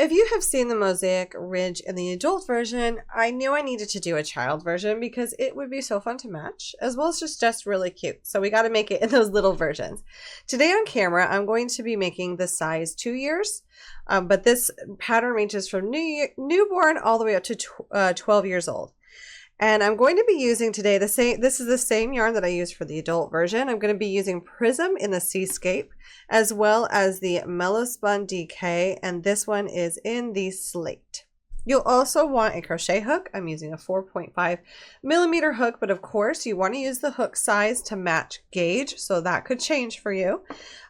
If you have seen the Mosaic Ridge in the adult version, I knew I needed to do a child version because it would be so fun to match, as well as just really cute. So we got to make it in those little versions. Today on camera, I'm going to be making the size 2 years, but this pattern ranges from newborn all the way up to 12 years old. And I'm going to be using today this is the same yarn that I used for the adult version. I'm going to be using Prism in the Seascape, as well as the Mellow Spun DK, and this one is in the Slate. You'll also want a crochet hook. I'm using a 4.5mm hook, but of course you want to use the hook size to match gauge, so that could change for you.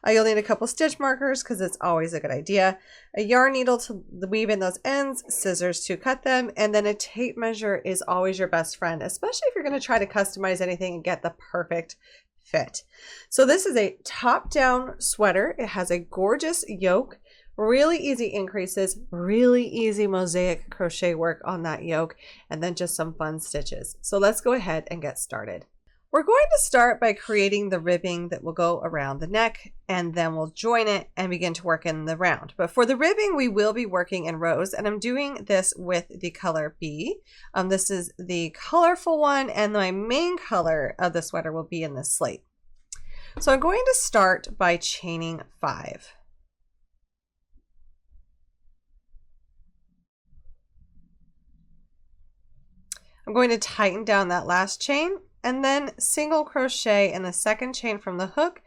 You'll need a couple stitch markers because it's always a good idea, a yarn needle to weave in those ends, scissors to cut them, and then a tape measure is always your best friend, especially if you're going to try to customize anything and get the perfect fit. So this is a top-down sweater. It has a gorgeous yoke. Really easy increases, really easy mosaic crochet work on that yoke, and then just some fun stitches. So let's go ahead and get started. We're going to start by creating the ribbing that will go around the neck, and then we'll join it and begin to work in the round. But for the ribbing, we will be working in rows, and I'm doing this with the color B. This is the colorful one, and my main color of the sweater will be in the slate. So I'm going to start by chaining 5. I'm going to tighten down that last chain and then single crochet in the second chain from the hook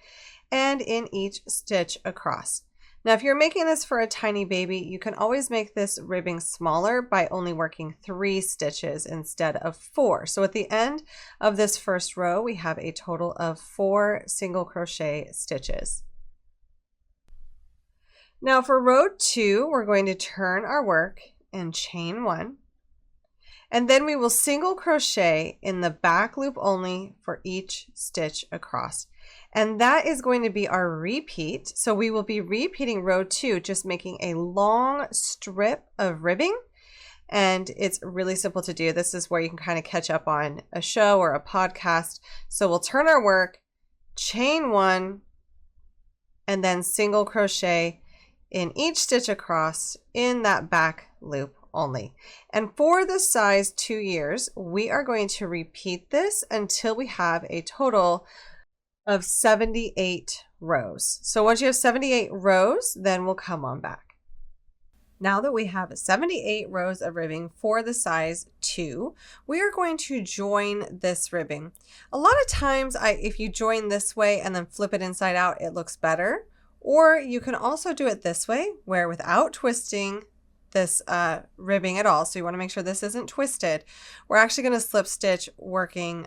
and in each stitch across. Now, if you're making this for a tiny baby, you can always make this ribbing smaller by only working 3 stitches instead of 4. So at the end of this first row, we have a total of 4 single crochet stitches. Now for row 2, we're going to turn our work and chain 1. And then we will single crochet in the back loop only for each stitch across. And that is going to be our repeat. So we will be repeating row 2, just making a long strip of ribbing. And it's really simple to do. This is where you can kind of catch up on a show or a podcast. So we'll turn our work, chain 1, and then single crochet in each stitch across in that back loop only. And for the size 2 years, we are going to repeat this until we have a total of 78 rows. So once you have 78 rows, then we'll come on back. Now that we have 78 rows of ribbing for the size 2, we are going to join this ribbing. A lot of times if you join this way and then flip it inside out, it looks better. Or you can also do it this way, where without twisting this ribbing at all, so you want to make sure this isn't twisted, we're actually going to slip stitch working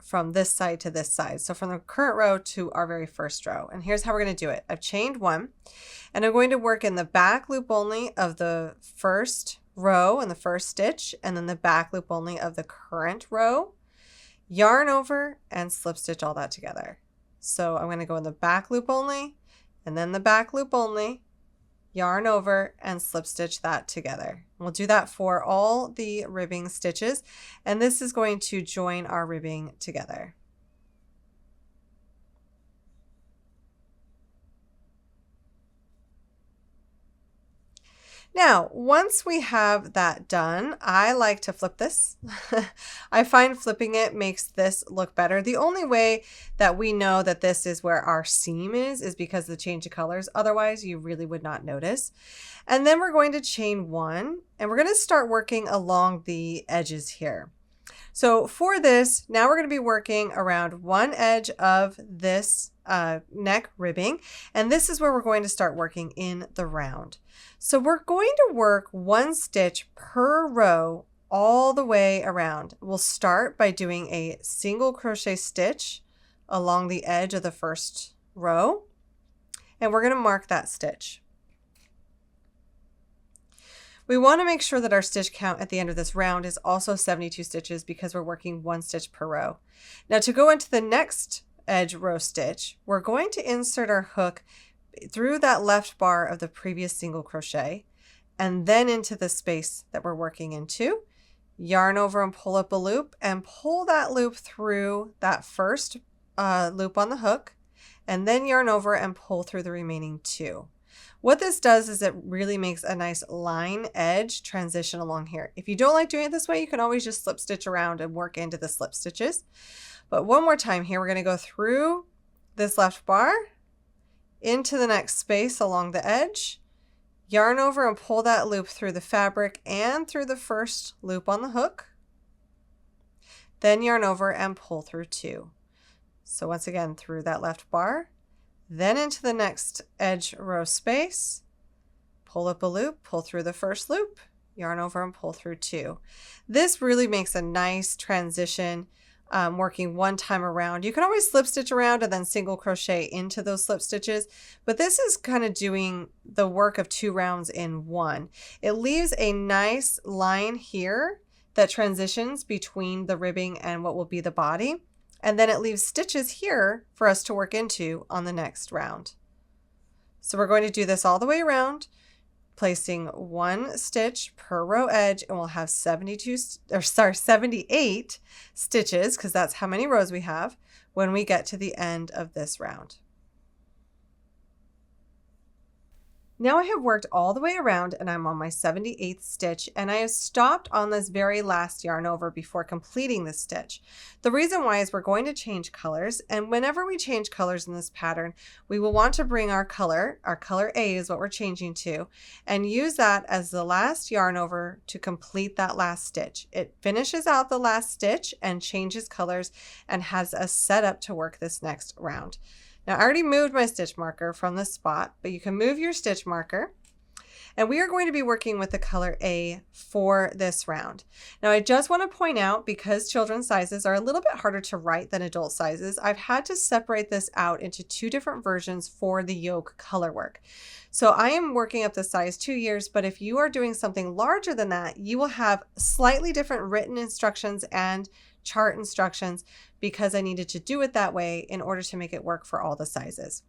from this side to this side. So from the current row to our very first row. And here's how we're going to do it. I've chained 1, and I'm going to work in the back loop only of the first row and the first stitch, and then the back loop only of the current row, yarn over and slip stitch all that together. So I'm going to go in the back loop only, and then the back loop only, yarn over and slip stitch that together. We'll do that for all the ribbing stitches, and this is going to join our ribbing together. Now, once we have that done, I like to flip this. I find flipping it makes this look better. The only way that we know that this is where our seam is because of the change of colors. Otherwise, you really would not notice. And then we're going to chain 1, and we're going to start working along the edges here. So for this, now we're going to be working around one edge of this neck ribbing, and this is where we're going to start working in the round. So we're going to work 1 stitch per row all the way around. We'll start by doing a single crochet stitch along the edge of the first row, and we're going to mark that stitch. We want to make sure that our stitch count at the end of this round is also 72 stitches because we're working 1 stitch per row. Now to go into the next edge row stitch, we're going to insert our hook through that left bar of the previous single crochet and then into the space that we're working into. Yarn over and pull up a loop and pull that loop through that first loop on the hook, and then yarn over and pull through the remaining 2. What this does is it really makes a nice line edge transition along here. If you don't like doing it this way, you can always just slip stitch around and work into the slip stitches. But one more time here, we're going to go through this left bar into the next space along the edge, yarn over and pull that loop through the fabric and through the first loop on the hook. Then yarn over and pull through 2. So once again, through that left bar, then into the next edge row space, pull up a loop, pull through the first loop, yarn over and pull through 2. This really makes a nice transition working one time around. You can always slip stitch around and then single crochet into those slip stitches, but this is kind of doing the work of 2 rounds in one. It leaves a nice line here that transitions between the ribbing and what will be the body. And then it leaves stitches here for us to work into on the next round. So we're going to do this all the way around, placing 1 stitch per row edge, and we'll have 78 stitches, because that's how many rows we have when we get to the end of this round. Now I have worked all the way around and I'm on my 78th stitch, and I have stopped on this very last yarn over before completing this stitch. The reason why is we're going to change colors, and whenever we change colors in this pattern, we will want to bring our color A is what we're changing to, and use that as the last yarn over to complete that last stitch. It finishes out the last stitch and changes colors and has us set up to work this next round. Now I already moved my stitch marker from the spot, but you can move your stitch marker. And we are going to be working with the color A for this round. Now I just want to point out, because children's sizes are a little bit harder to write than adult sizes, I've had to separate this out into 2 different versions for the yoke color work. So I am working up the size 2 years, but if you are doing something larger than that, you will have slightly different written instructions and chart instructions, because I needed to do it that way in order to make it work for all the sizes.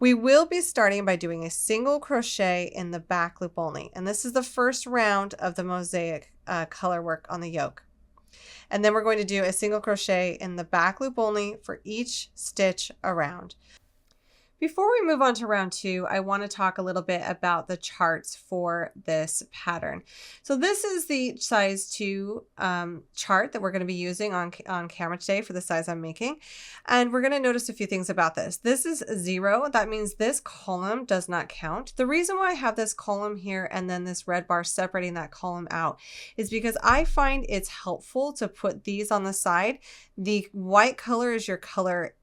We will be starting by doing a single crochet in the back loop only, and this is the first round of the mosaic color work on the yoke. And then we're going to do a single crochet in the back loop only for each stitch around. Before we move on to round 2, I want to talk a little bit about the charts for this pattern. So this is the size 2 chart that we're going to be using on camera today for the size I'm making. And we're going to notice a few things about this. This is 0. That means this column does not count. The reason why I have this column here and then this red bar separating that column out is because I find it's helpful to put these on the side. The white color is your color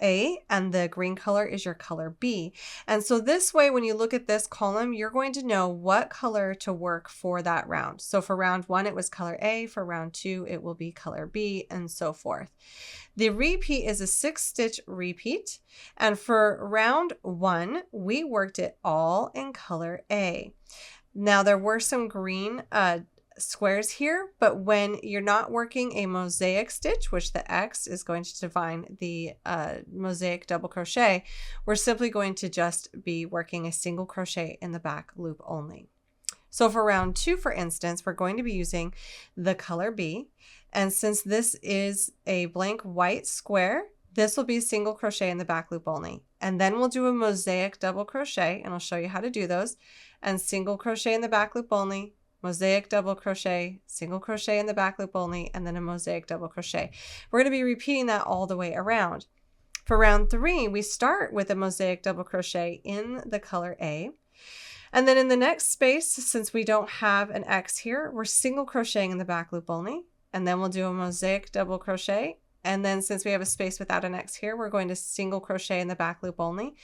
A, and the green color is your color B. And so this way, when you look at this column, you're going to know what color to work for that round. So for round 1, it was color A. For round 2, it will be color B, and so forth. The repeat is a 6-stitch repeat. And for round 1, we worked it all in color A. Now there were some green squares here, but when you're not working a mosaic stitch, which the X is going to define the mosaic double crochet, we're simply going to just be working a single crochet in the back loop only. So for round 2, for instance, we're going to be using the color B, and since this is a blank white square, this will be single crochet in the back loop only. And then we'll do a mosaic double crochet, and I'll show you how to do those, and single crochet in the back loop only, mosaic double crochet, single crochet in the back loop only, and then a mosaic double crochet. We're going to be repeating that all the way around. For round 3, we start with a mosaic double crochet in the color A. And then in the next space, since we don't have an X here, we're single crocheting in the back loop only. And then we'll do a mosaic double crochet. And then since we have a space without an X here, we're going to single crochet in the back loop only,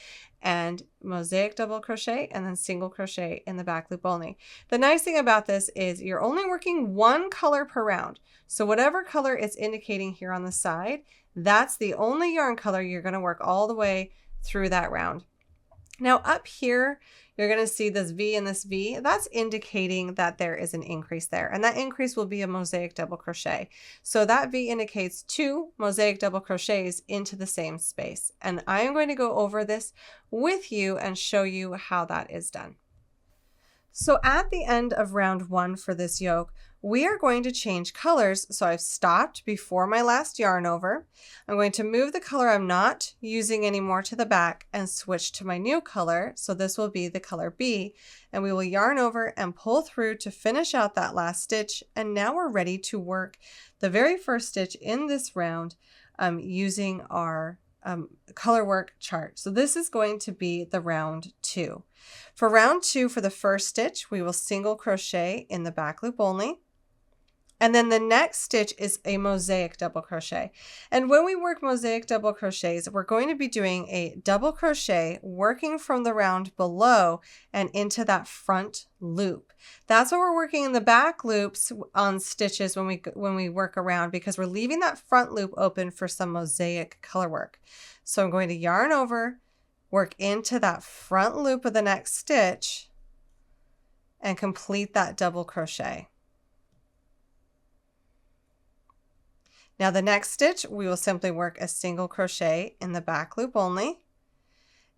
and mosaic double crochet, and then single crochet in the back loop only. The nice thing about this is you're only working 1 color per round. So whatever color it's indicating here on the side, that's the only yarn color you're going to work all the way through that round. Now up here, you're going to see this V and this V. That's indicating that there is an increase there, and that increase will be a mosaic double crochet. So that V indicates 2 mosaic double crochets into the same space. And I am going to go over this with you and show you how that is done. So at the end of round 1 for this yoke, we are going to change colors. So I've stopped before my last yarn over. I'm going to move the color I'm not using anymore to the back and switch to my new color. So this will be the color B, and we will yarn over and pull through to finish out that last stitch. And now we're ready to work the very first stitch in this round using our color work chart. So this is going to be the round 2. For round 2, for the first stitch, we will single crochet in the back loop only. And then the next stitch is a mosaic double crochet. And when we work mosaic double crochets, we're going to be doing a double crochet working from the round below and into that front loop. That's what we're working in the back loops on stitches when we work around, because we're leaving that front loop open for some mosaic color work. So I'm going to yarn over, work into that front loop of the next stitch, and complete that double crochet. Now the next stitch, we will simply work a single crochet in the back loop only.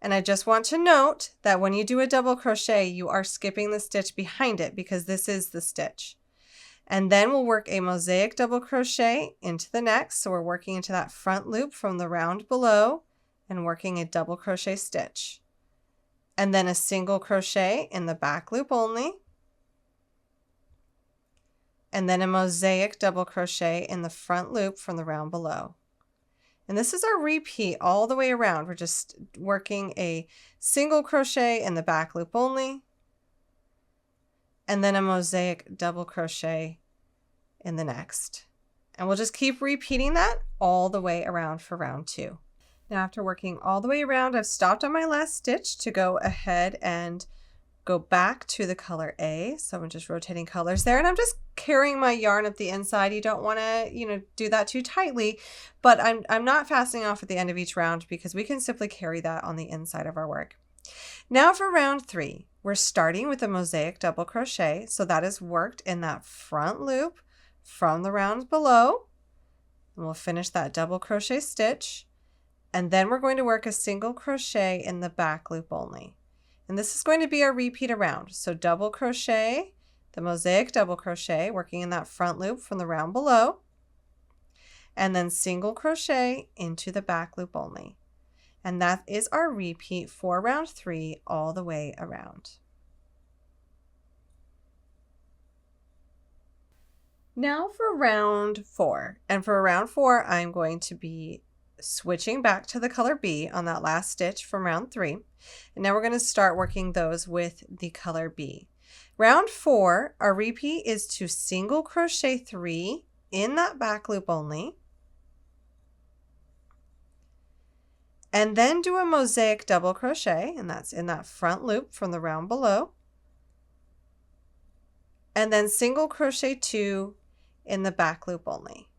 And I just want to note that when you do a double crochet, you are skipping the stitch behind it because this is the stitch. And then we'll work a mosaic double crochet into the next. So we're working into that front loop from the round below and working a double crochet stitch. And then a single crochet in the back loop only. And then a mosaic double crochet in the front loop from the round below. And this is our repeat all the way around. We're just working a single crochet in the back loop only, and then a mosaic double crochet in the next. And we'll just keep repeating that all the way around for round 2. Now after working all the way around, I've stopped on my last stitch to go ahead and go back to the color A. So I'm just rotating colors there, and I'm just carrying my yarn up the inside. You don't want to, do that too tightly, but I'm not fastening off at the end of each round because we can simply carry that on the inside of our work. Now for round 3, we're starting with a mosaic double crochet. So that is worked in that front loop from the round below, and we'll finish that double crochet stitch. And then we're going to work a single crochet in the back loop only. And this is going to be our repeat around. So double crochet, the mosaic double crochet, working in that front loop from the round below, and then single crochet into the back loop only. And that is our repeat for round 3 all the way around. Now for round 4. And for round 4, I'm going to be switching back to the color B on that last stitch from round 3. And now we're going to start working those with the color B. Round 4, our repeat is to single crochet 3 in that back loop only, and then do a mosaic double crochet, and that's in that front loop from the round below, and then single crochet 2 in the back loop only.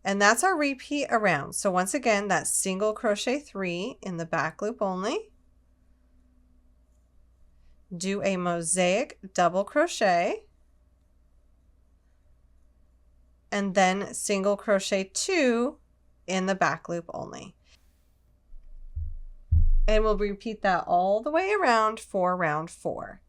And that's our repeat around. So once again, that's single crochet 3 in the back loop only, do a mosaic double crochet, and then single crochet 2 in the back loop only. And we'll repeat that all the way around for round 4.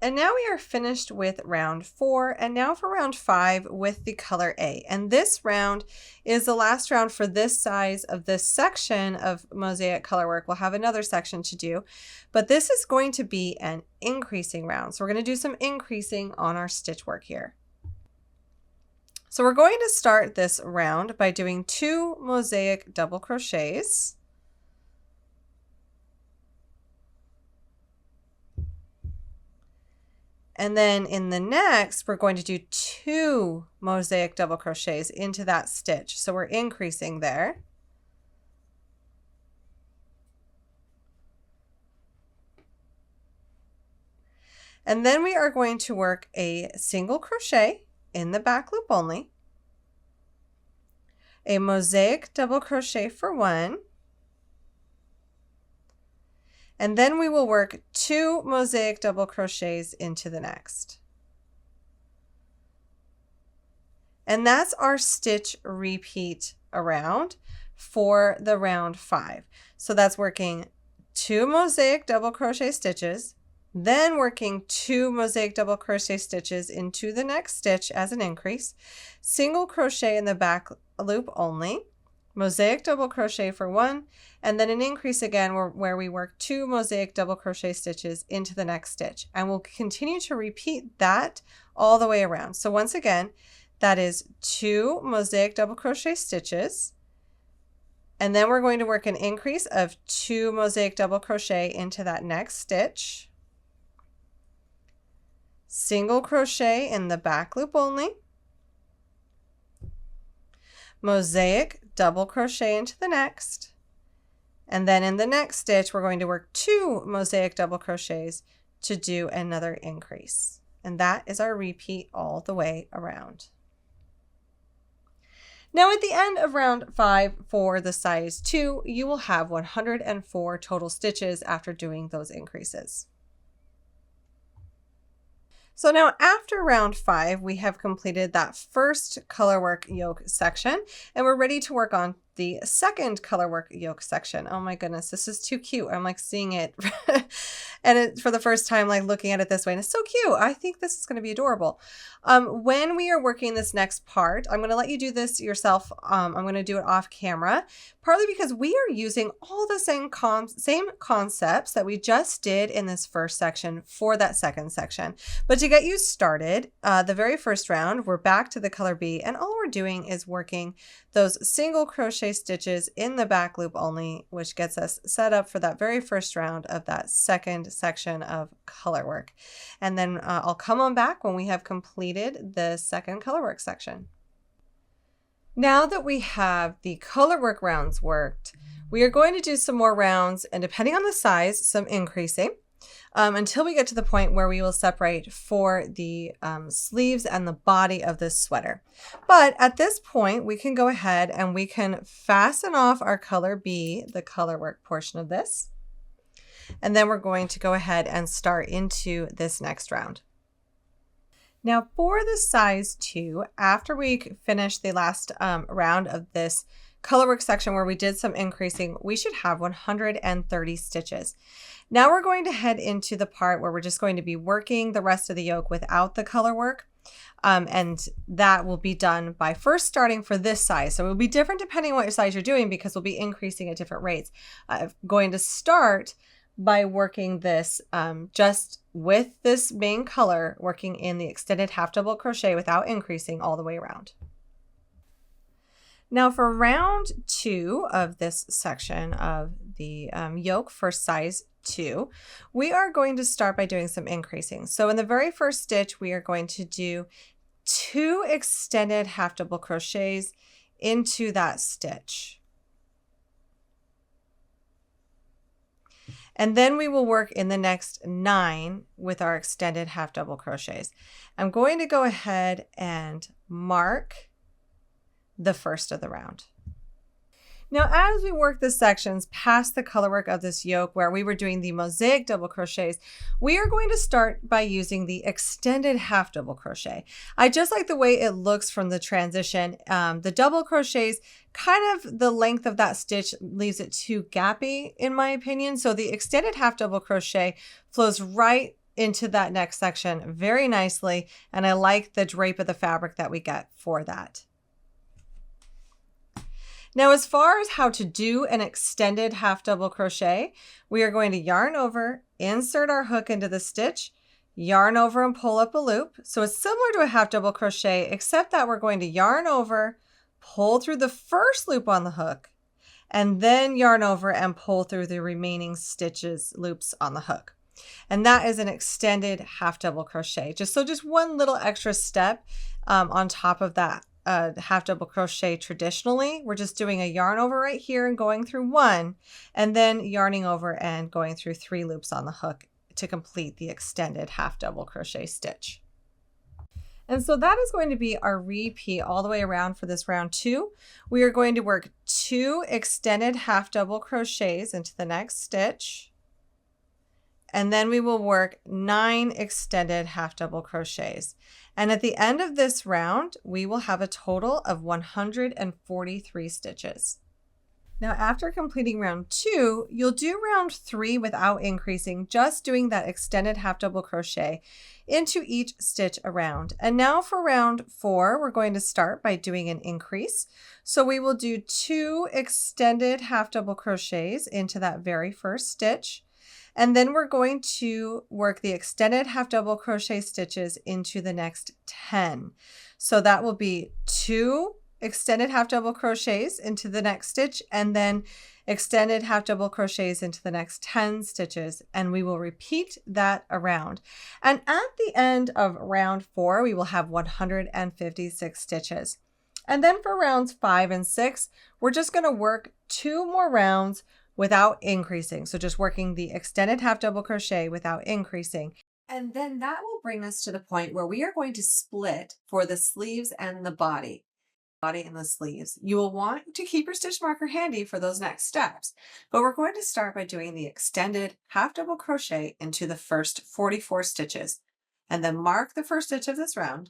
And now we are finished with round 4, and now for round 5 with the color A. And this round is the last round for this size of this section of mosaic color work. We'll have another section to do, but this is going to be an increasing round. So we're going to do some increasing on our stitch work here. So we're going to start this round by doing 2 mosaic double crochets. And then in the next, we're going to do 2 mosaic double crochets into that stitch. So we're increasing there. And then we are going to work a single crochet in the back loop only, a mosaic double crochet for 1, and then we will work 2 mosaic double crochets into the next. And that's our stitch repeat around for the round 5. So that's working 2 mosaic double crochet stitches, then working 2 mosaic double crochet stitches into the next stitch as an increase, single crochet in the back loop only, mosaic double crochet for 1, and then an increase again where we work 2 mosaic double crochet stitches into the next stitch. And we'll continue to repeat that all the way around. So once again, that is 2 mosaic double crochet stitches, and then we're going to work an increase of 2 mosaic double crochet into that next stitch, single crochet in the back loop only, mosaic double crochet into the next, and then in the next stitch we're going to work 2 mosaic double crochets to do another increase. And that is our repeat all the way around. Now at the end of round 5 for the size 2, you will have 104 total stitches after doing those increases. So now after round 5, we have completed that first colorwork yoke section, and we're ready to work on the second colorwork yoke section. Oh my goodness, this is too cute. I'm like seeing it and for the first time, like looking at it this way, and it's so cute. I think this is going to be adorable. When we are working this next part, I'm going to let you do this yourself. I'm going to do it off camera, partly because we are using all the same concepts that we just did in this first section for that second section. But to get you started, the very first round, we're back to the color B, and all we're doing is working those single crochet stitches in the back loop only, which gets us set up for that very first round of that second section of color work. And then I'll come on back when we have completed the second color work section. Now that we have the color work rounds worked, we are going to do some more rounds, and depending on the size, some increasing. Until we get to the point where we will separate for the sleeves and the body of this sweater. But at this point, we can go ahead and we can fasten off our color B, the color work portion of this. And then we're going to go ahead and start into this next round. Now for the size 2, after we finish the last round of this colorwork section where we did some increasing, we should have 130 stitches. Now we're going to head into the part where we're just going to be working the rest of the yoke without the color work. And that will be done by first starting for this size. So it will be different depending on what size you're doing because we'll be increasing at different rates. I'm going to start by working this just with this main color, working in the extended half double crochet without increasing all the way around. Now for round 2 of this section of the yoke for size 2, we are going to start by doing some increasing. So in the very first stitch, we are going to do 2 extended half double crochets into that stitch. And then we will work in the next 9 with our extended half double crochets. I'm going to go ahead and mark the first of the round. Now, as we work the sections past the color work of this yoke where we were doing the mosaic double crochets, we are going to start by using the extended half double crochet. I just like the way it looks from the transition. The double crochets, kind of the length of that stitch leaves it too gappy in my opinion. So the extended half double crochet flows right into that next section very nicely. And I like the drape of the fabric that we get for that. Now, as far as how to do an extended half double crochet, we are going to yarn over, insert our hook into the stitch, yarn over and pull up a loop. So it's similar to a half double crochet, except that we're going to yarn over, pull through the first loop on the hook, and then yarn over and pull through the remaining stitches, loops on the hook. And that is an extended half double crochet. Just one little extra step on top of that. Half double crochet traditionally, we're just doing a yarn over right here and going through 1, and then yarning over and going through 3 loops on the hook to complete the extended half double crochet stitch. And so that is going to be our repeat all the way around for this round 2. We are going to work 2 extended half double crochets into the next stitch, and then we will work 9 extended half double crochets. And at the end of this round, we will have a total of 143 stitches. Now, after completing round 2, you'll do round 3 without increasing, just doing that extended half double crochet into each stitch around. And now for round 4, we're going to start by doing an increase. So we will do 2 extended half double crochets into that very first stitch. And then we're going to work the extended half double crochet stitches into the next 10. So that will be 2 extended half double crochets into the next stitch, and then extended half double crochets into the next 10 stitches, and we will repeat that around. And at the end of round 4, we will have 156 stitches. And then for rounds 5 and 6, we're just going to work 2 more rounds without increasing. So just working the extended half double crochet without increasing. And then that will bring us to the point where we are going to split for the sleeves and the body and the sleeves. You will want to keep your stitch marker handy for those next steps, but we're going to start by doing the extended half double crochet into the first 44 stitches, and then mark the first stitch of this round.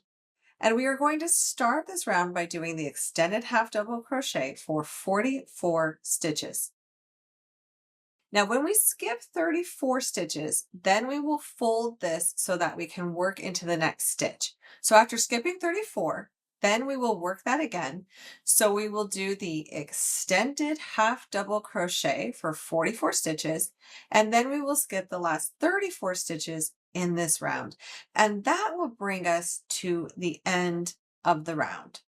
And we are going to start this round by doing the extended half double crochet for 44 stitches. Now, when we skip 34 stitches, then we will fold this so that we can work into the next stitch. So after skipping 34, then we will work that again. So we will do the extended half double crochet for 44 stitches, and then we will skip the last 34 stitches in this round. And that will bring us to the end of the round.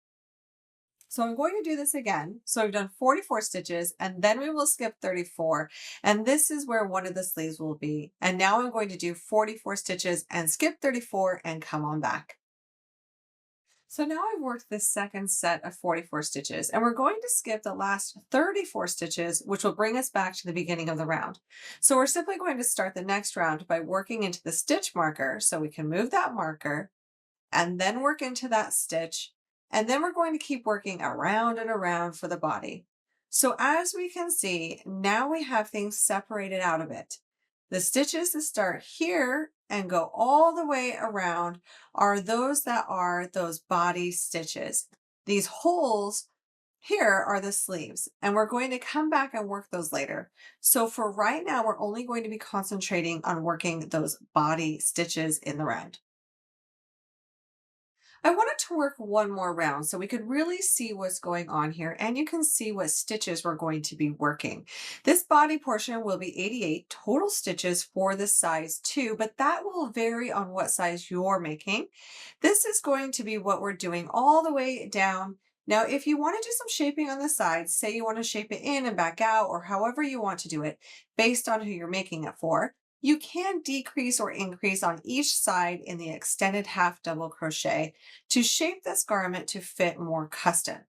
So I'm going to do this again. So I've done 44 stitches, and then we will skip 34. And this is where one of the sleeves will be. And now I'm going to do 44 stitches and skip 34 and come on back. So now I've worked this second set of 44 stitches, and we're going to skip the last 34 stitches, which will bring us back to the beginning of the round. So we're simply going to start the next round by working into the stitch marker. So we can move that marker and then work into that stitch. And then we're going to keep working around and around for the body. So as we can see, now we have things separated out a bit. The stitches that start here and go all the way around are those that are those body stitches. These holes here are the sleeves, and we're going to come back and work those later. So for right now, we're only going to be concentrating on working those body stitches in the round. I wanted to work one more round so we could really see what's going on here, and you can see what stitches we're going to be working. This body portion will be 88 total stitches for the size 2, but that will vary on what size you're making. This is going to be what we're doing all the way down. Now, if you want to do some shaping on the sides, say you want to shape it in and back out, or however you want to do it based on who you're making it for, you can decrease or increase on each side in the extended half double crochet to shape this garment to fit more custom.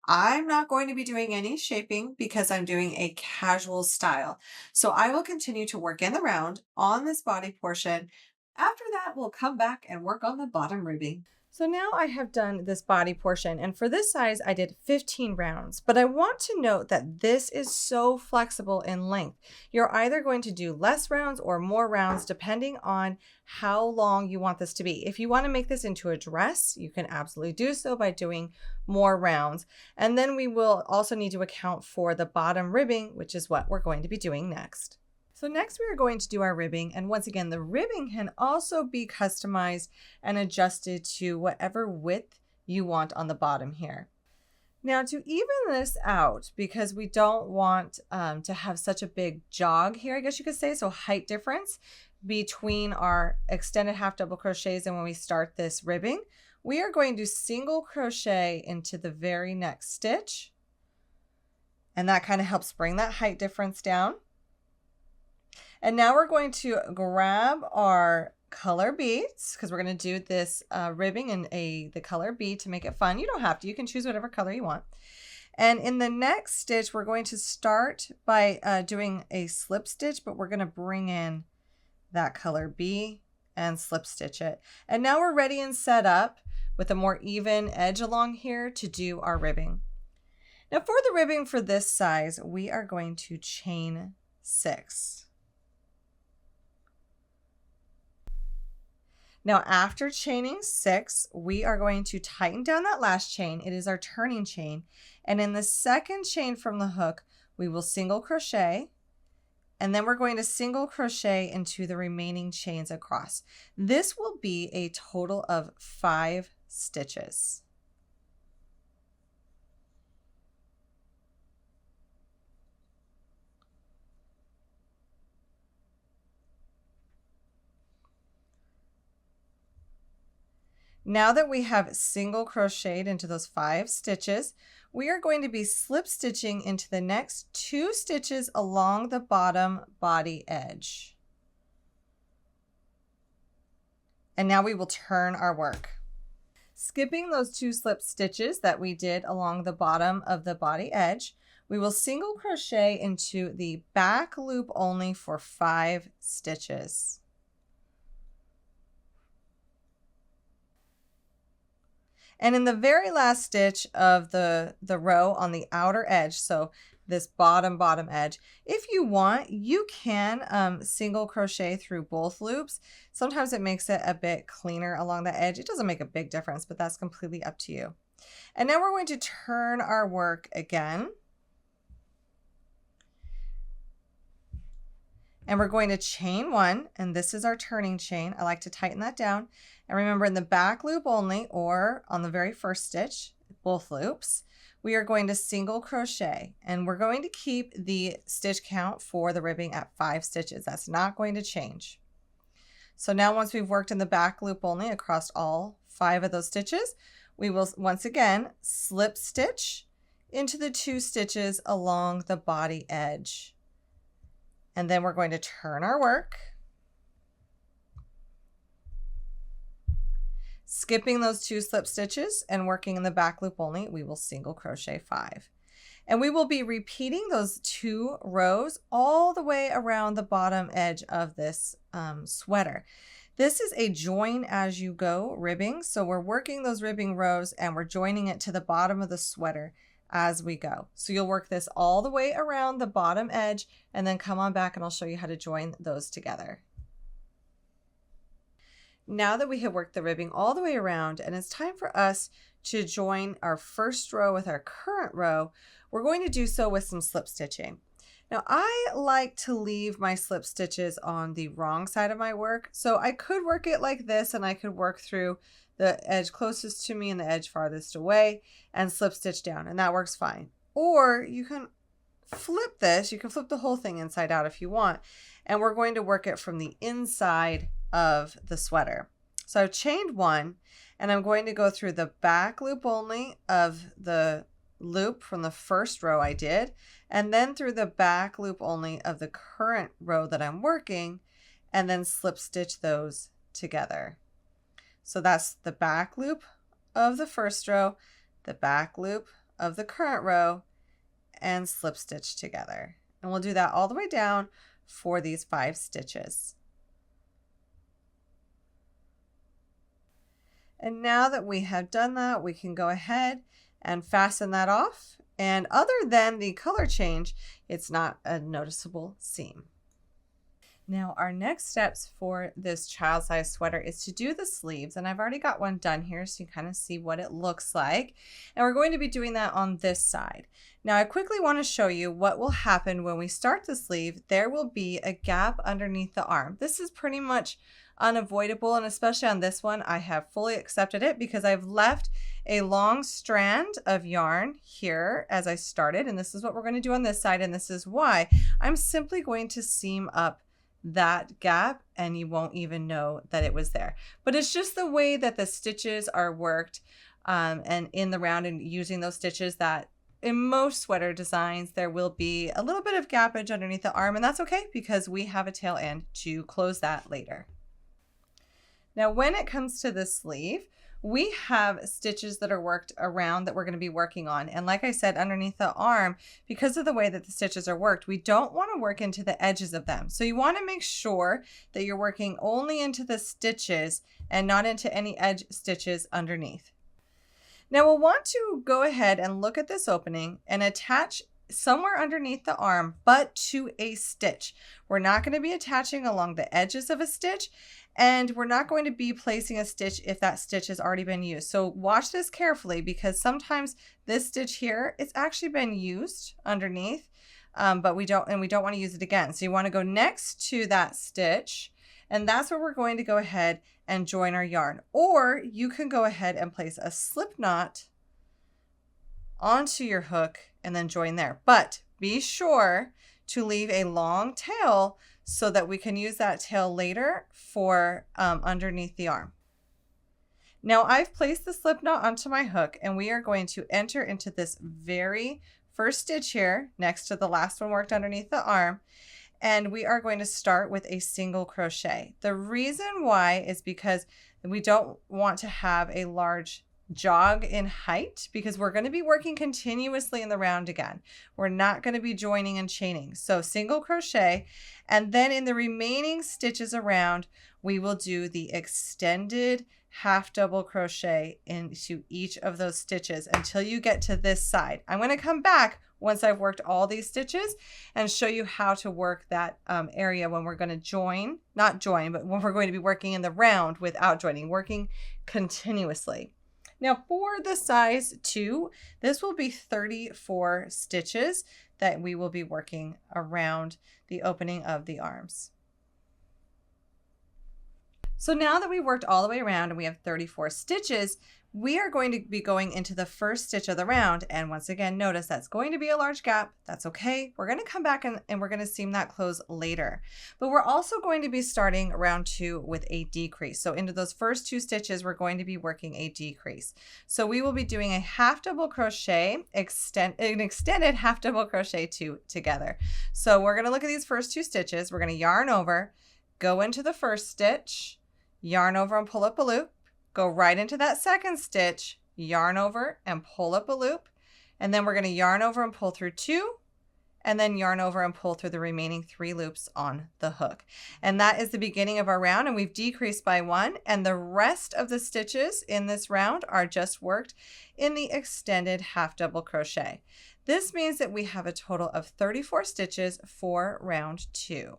I'm not going to be doing any shaping because I'm doing a casual style. So I will continue to work in the round on this body portion. After that, we'll come back and work on the bottom ribbing. So now I have done this body portion, and for this size I did 15 rounds, but I want to note that this is so flexible in length. You're either going to do less rounds or more rounds depending on how long you want this to be. If you want to make this into a dress, you can absolutely do so by doing more rounds. And then we will also need to account for the bottom ribbing, which is what we're going to be doing next. So next we are going to do our ribbing, and once again the ribbing can also be customized and adjusted to whatever width you want on the bottom here. Now to even this out, because we don't want to have such a big jog here, I guess you could say, so height difference between our extended half double crochets and when we start this ribbing, we are going to single crochet into the very next stitch, and that kind of helps bring that height difference down. And now we're going to grab our color beads because we're going to do this ribbing in the color bead to make it fun. You don't have to, you can choose whatever color you want. And in the next stitch, we're going to start by doing a slip stitch, but we're going to bring in that color B and slip stitch it. And now we're ready and set up with a more even edge along here to do our ribbing. Now for the ribbing for this size, we are going to chain 6. Now after chaining 6, we are going to tighten down that last chain. It is our turning chain. And in the second chain from the hook, we will single crochet, and then we're going to single crochet into the remaining chains across. This will be a total of 5 stitches. Now that we have single crocheted into those 5 stitches, we are going to be slip stitching into the next 2 stitches along the bottom body edge. And now we will turn our work. Skipping those 2 slip stitches that we did along the bottom of the body edge, we will single crochet into the back loop only for 5 stitches. And in the very last stitch of the row on the outer edge, so this bottom edge, if you want, you can single crochet through both loops. Sometimes it makes it a bit cleaner along the edge. It doesn't make a big difference, but that's completely up to you. And now we're going to turn our work again. And we're going to chain 1, and this is our turning chain. I like to tighten that down. And remember, in the back loop only, or on the very first stitch, both loops, we are going to single crochet, and we're going to keep the stitch count for the ribbing at 5 stitches. That's not going to change. So now once we've worked in the back loop only across all 5 of those stitches, we will once again slip stitch into the 2 stitches along the body edge. And then we're going to turn our work, skipping those 2 slip stitches and working in the back loop only, we will single crochet 5. And we will be repeating those 2 rows all the way around the bottom edge of this sweater. This is a join as you go ribbing, so we're working those ribbing rows and we're joining it to the bottom of the sweater as we go. So you'll work this all the way around the bottom edge and then come on back and I'll show you how to join those together. Now that we have worked the ribbing all the way around and it's time for us to join our first row with our current row, we're going to do so with some slip stitching. Now I like to leave my slip stitches on the wrong side of my work, so I could work it like this and I could work through the edge closest to me and the edge farthest away and slip stitch down, and that works fine. Or you can flip this, you can flip the whole thing inside out if you want, and we're going to work it from the inside of the sweater. So I've chained 1 and I'm going to go through the back loop only of the loop from the first row I did, and then through the back loop only of the current row that I'm working, and then slip stitch those together. So that's the back loop of the first row, the back loop of the current row, and slip stitch together. And we'll do that all the way down for these 5 stitches. And now that we have done that, we can go ahead and fasten that off. And other than the color change, it's not a noticeable seam. Now our next steps for this child size sweater is to do the sleeves, and I've already got one done here so you kind of see what it looks like, and we're going to be doing that on this side. Now I quickly want to show you what will happen when we start the sleeve. There will be a gap underneath the arm. This is pretty much unavoidable, and especially on this one I have fully accepted it because I've left a long strand of yarn here as I started, and this is what we're going to do on this side, and this is why I'm simply going to seam up that gap and you won't even know that it was there. But it's just the way that the stitches are worked and in the round, and using those stitches that in most sweater designs there will be a little bit of gappage underneath the arm, and that's okay because we have a tail end to close that later. Now when it comes to the sleeve, we have stitches that are worked around that we're going to be working on. And like I said, underneath the arm, because of the way that the stitches are worked, we don't want to work into the edges of them. So you want to make sure that you're working only into the stitches and not into any edge stitches underneath. Now we'll want to go ahead and look at this opening and attach somewhere underneath the arm, but to a stitch. We're not going to be attaching along the edges of a stitch, and we're not going to be placing a stitch if that stitch has already been used. So watch this carefully because sometimes this stitch here, it's actually been used underneath. but we don't want to use it again. So you want to go next to that stitch, and that's where we're going to go ahead and join our yarn. Or you can go ahead and place a slip knot onto your hook and then join there. But be sure to leave a long tail so that we can use that tail later for underneath the arm. Now I've placed the slip knot onto my hook, and we are going to enter into this very first stitch here next to the last one worked underneath the arm, and we are going to start with a single crochet. The reason why is because we don't want to have a large jog in height, because we're going to be working continuously in the round again. We're not going to be joining and chaining. So single crochet, and then in the remaining stitches around, we will do the extended half double crochet into each of those stitches until you get to this side. I'm going to come back once I've worked all these stitches and show you how to work that area when we're going to join, not join, but when we're going to be working in the round without joining, working continuously. Now for the size 2, this will be 34 stitches that we will be working around the opening of the arms. So now that we've worked all the way around and we have 34 stitches, we are going to be going into the first stitch of the round. And once again, notice that's going to be a large gap. That's okay. We're going to come back and we're going to seam that close later. But we're also going to be starting round 2 with a decrease. So into those first 2 stitches, we're going to be working a decrease. So we will be doing a half double crochet, an extended half double crochet 2 together. So we're going to look at these first 2 stitches. We're going to yarn over, go into the first stitch, yarn over and pull up a loop, go right into that second stitch, yarn over and pull up a loop, and then we're going to yarn over and pull through 2, and then yarn over and pull through the remaining 3 loops on the hook. And that is the beginning of our round, and we've decreased by 1, and the rest of the stitches in this round are just worked in the extended half double crochet. This means that we have a total of 34 stitches for round 2.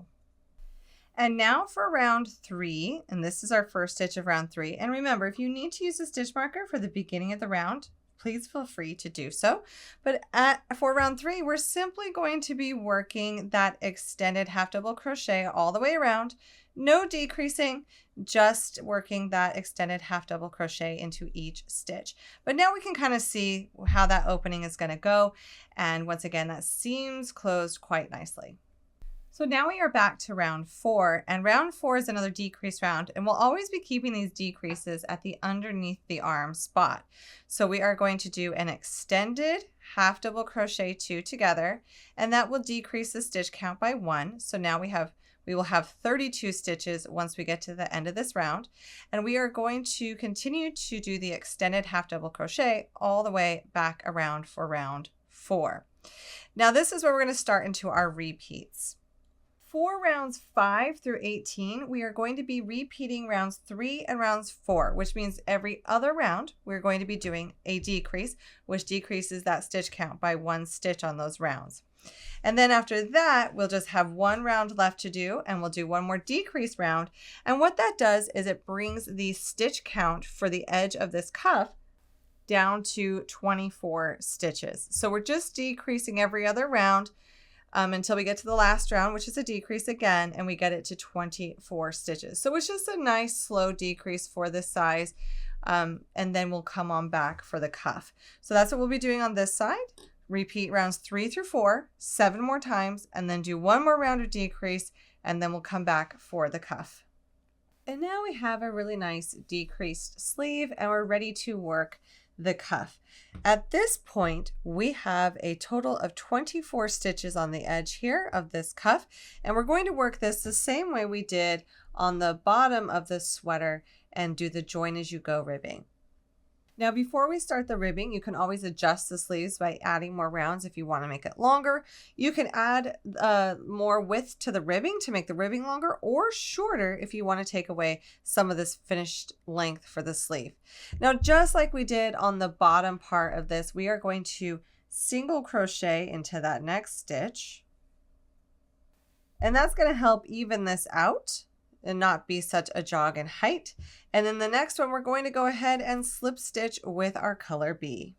And now for round 3, and this is our first stitch of round 3. And remember, if you need to use a stitch marker for the beginning of the round, please feel free to do so. But for round 3, we're simply going to be working that extended half double crochet all the way around, no decreasing, just working that extended half double crochet into each stitch. But now we can kind of see how that opening is going to go. And once again, that seams closed quite nicely. So now we are back to round 4, and round 4 is another decrease round, and we'll always be keeping these decreases at the underneath the arm spot. So we are going to do an extended half double crochet 2 together, and that will decrease the stitch count by 1. So now we will have 32 stitches once we get to the end of this round, and we are going to continue to do the extended half double crochet all the way back around for round 4. Now this is where we're going to start into our repeats. For rounds 5 through 18, we are going to be repeating rounds 3 and rounds 4, which means every other round we're going to be doing a decrease, which decreases that stitch count by 1 stitch on those rounds. And then after that, we'll just have 1 round left to do, and we'll do 1 more decrease round. And what that does is it brings the stitch count for the edge of this cuff down to 24 stitches. So we're just decreasing every other round until we get to the last round, which is a decrease again, and we get it to 24 stitches. So it's just a nice slow decrease for this size, and then we'll come on back for the cuff. So that's what we'll be doing on this side. Repeat rounds 3 through 4 7 more times, and then do 1 more round of decrease, and then we'll come back for the cuff. And now we have a really nice decreased sleeve, and we're ready to work the cuff. At this point, we have a total of 24 stitches on the edge here of this cuff, and we're going to work this the same way we did on the bottom of the sweater and do the join as you go ribbing. Now, before we start the ribbing, you can always adjust the sleeves by adding more rounds if you want to make it longer. You can add more width to the ribbing to make the ribbing longer, or shorter if you want to take away some of this finished length for the sleeve. Now, just like we did on the bottom part of this, we are going to single crochet into that next stitch. And that's going to help even this out and not be such a jog in height. And then the next one, we're going to go ahead and slip stitch with our color B.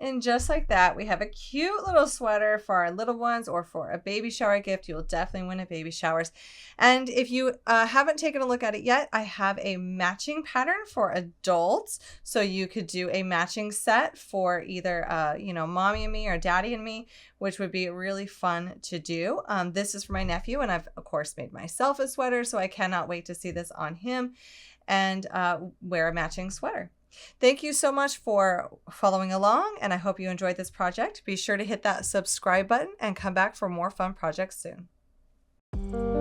And just like that, we have a cute little sweater for our little ones or for a baby shower gift. You will definitely win at baby showers. And if you haven't taken a look at it yet, I have a matching pattern for adults. So you could do a matching set for either, you know, mommy and me or daddy and me, which would be really fun to do. This is for my nephew, and I've, of course, made myself a sweater, so I cannot wait to see this on him and wear a matching sweater. Thank you so much for following along, and I hope you enjoyed this project. Be sure to hit that subscribe button and come back for more fun projects soon.